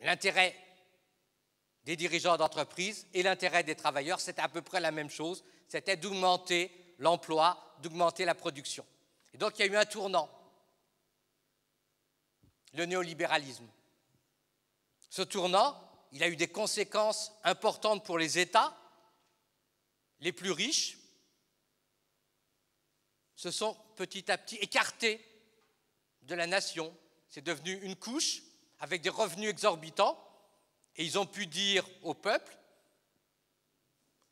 l'intérêt des dirigeants d'entreprise et l'intérêt des travailleurs, c'était à peu près la même chose, c'était d'augmenter l'emploi, d'augmenter la production. Et donc il y a eu un tournant, le néolibéralisme. Ce tournant, il a eu des conséquences importantes pour les États. Les plus riches se sont petit à petit écartés de la nation. C'est devenu une couche avec des revenus exorbitants et ils ont pu dire au peuple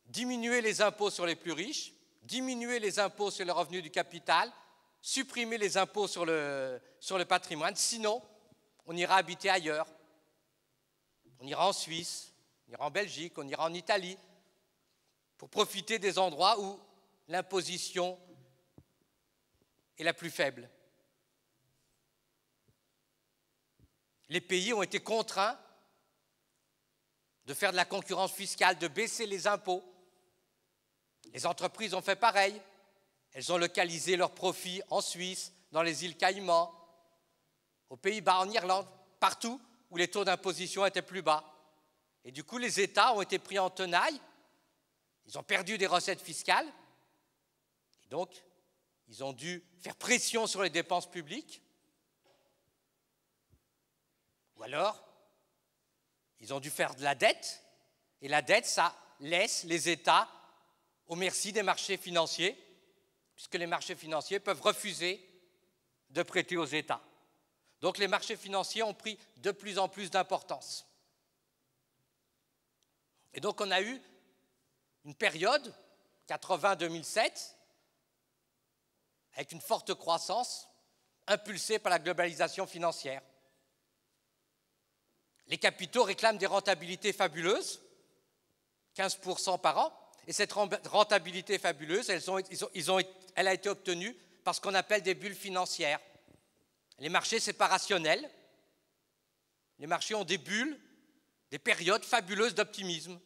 diminuer les impôts sur les plus riches, diminuer les impôts sur les revenus du capital, supprimer les impôts sur le patrimoine, sinon on ira habiter ailleurs. On ira en Suisse, on ira en Belgique, on ira en Italie, pour profiter des endroits où l'imposition est la plus faible. Les pays ont été contraints de faire de la concurrence fiscale, de baisser les impôts. Les entreprises ont fait pareil. Elles ont localisé leurs profits en Suisse, dans les îles Caïmans, aux Pays-Bas, en Irlande, partout où les taux d'imposition étaient plus bas. Et du coup, les États ont été pris en tenaille, ils ont perdu des recettes fiscales, et donc ils ont dû faire pression sur les dépenses publiques, ou alors ils ont dû faire de la dette, et la dette, ça laisse les États au merci des marchés financiers, puisque les marchés financiers peuvent refuser de prêter aux États. Donc les marchés financiers ont pris de plus en plus d'importance. Et donc on a eu une période, 80-2007, avec une forte croissance impulsée par la globalisation financière. Les capitaux réclament des rentabilités fabuleuses, 15% par an, et cette rentabilité fabuleuse, elle a été obtenue par ce qu'on appelle des bulles financières. Les marchés, ce n'est pas rationnel. Les marchés ont des bulles, des périodes fabuleuses d'optimisme.